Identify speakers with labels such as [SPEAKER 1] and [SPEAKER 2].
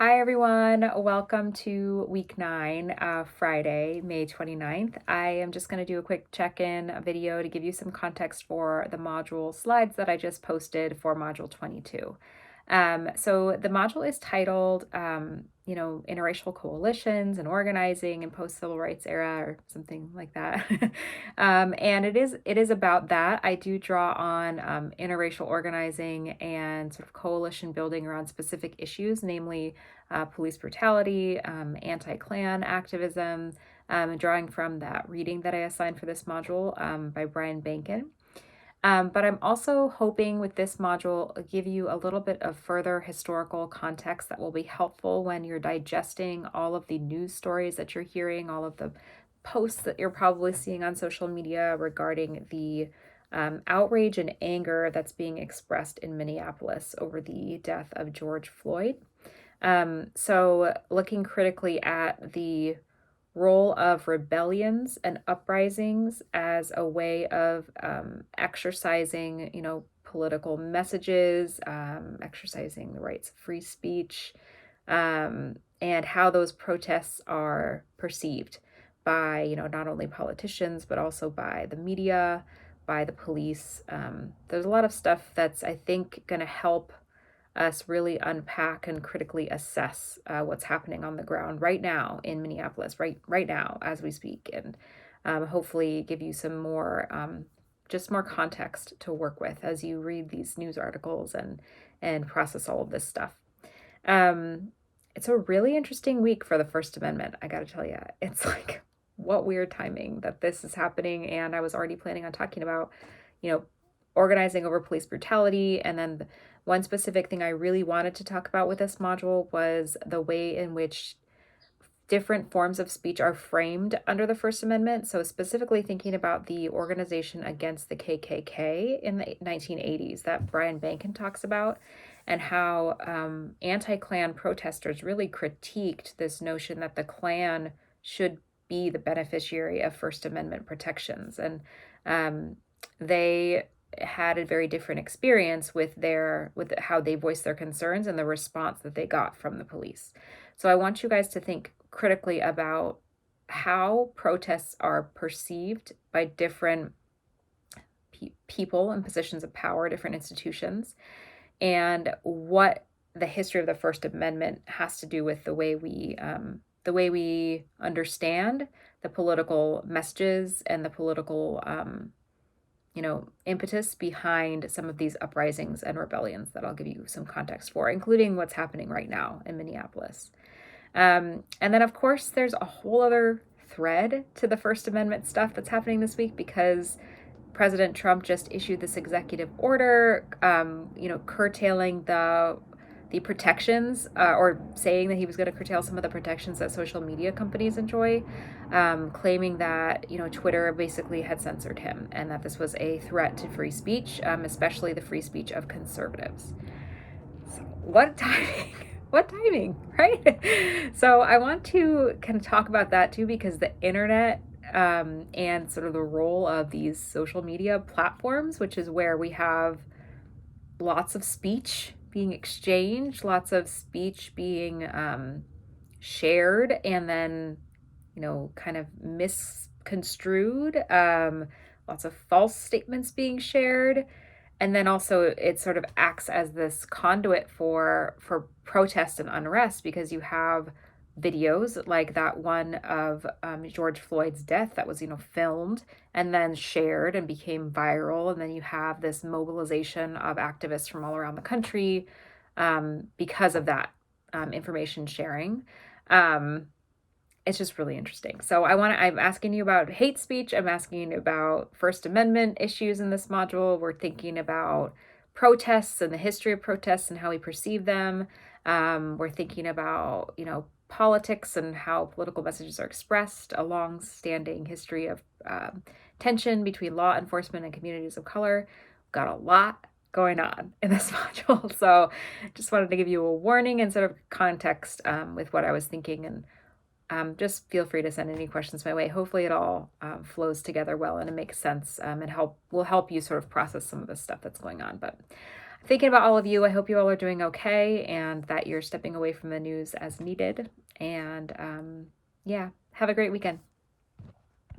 [SPEAKER 1] Hi everyone, welcome to week 9, Friday, May 29th. I am just going to do a quick check-in video to give you some context for the module slides that I just posted for module 22. So the module is titled, Interracial Coalitions and Organizing in Post-Civil Rights Era or something like that. And it is about that. I do draw on interracial organizing and sort of coalition building around specific issues, namely police brutality, anti-Klan activism, drawing from that reading that I assigned for this module by Brian Bankin. But I'm also hoping with this module give you a little bit of further historical context that will be helpful when you're digesting all of the news stories that you're hearing, all of the posts that you're probably seeing on social media regarding the outrage and anger that's being expressed in Minneapolis over the death of George Floyd. So looking critically at the role of rebellions and uprisings as a way of exercising, political messages, exercising the rights of free speech, and how those protests are perceived by, not only politicians, but also by the media, by the police. There's a lot of stuff that's, I think, going to help us really unpack and critically assess what's happening on the ground right now in Minneapolis, right now as we speak, and hopefully give you some more just more context to work with as you read these news articles and process all of this stuff. It's a really interesting week for the First Amendment. I got to tell you, it's like what weird timing that this is happening, and I was already planning on talking about, organizing over police brutality, and then one specific thing I really wanted to talk about with this module was the way in which different forms of speech are framed under the First Amendment. So specifically thinking about the organization against the KKK in the 1980s that Brian Bankin talks about, and how anti-Klan protesters really critiqued this notion that the Klan should be the beneficiary of First Amendment protections. And they had a very different experience with how they voiced their concerns and the response that they got from the police. So I want you guys to think critically about how protests are perceived by different people in positions of power, different institutions, and what the history of the First Amendment has to do with the way we understand the political messages and the political impetus behind some of these uprisings and rebellions that I'll give you some context for, including what's happening right now in Minneapolis. And then, of course, there's a whole other thread to the First Amendment stuff that's happening this week because President Trump just issued this executive order, curtailing the protections, or saying that he was going to curtail some of the protections that social media companies enjoy, claiming that, Twitter basically had censored him and that this was a threat to free speech, especially the free speech of conservatives. So what timing? What timing, right? So I want to kind of talk about that too, because the internet and sort of the role of these social media platforms, which is where we have lots of speech being exchanged, lots of speech being shared and then, kind of misconstrued, lots of false statements being shared. And then also it sort of acts as this conduit for protest and unrest, because you have videos like that one of George Floyd's death that was, filmed and then shared and became viral. And then you have this mobilization of activists from all around the country because of that information sharing. It's just really interesting. So I'm asking you about hate speech. I'm asking you about First Amendment issues in this module. We're thinking about protests and the history of protests and how we perceive them. We're thinking about, politics and how political messages are expressed, a long-standing history of tension between law enforcement and communities of color. Got a lot going on in this module. So just wanted to give you a warning and sort of context with what I was thinking, and just feel free to send any questions my way. Hopefully it all flows together well and it makes sense, and will help you sort of process some of the stuff that's going on. But thinking about all of you. I hope you all are doing okay and that you're stepping away from the news as needed. And yeah, have a great weekend.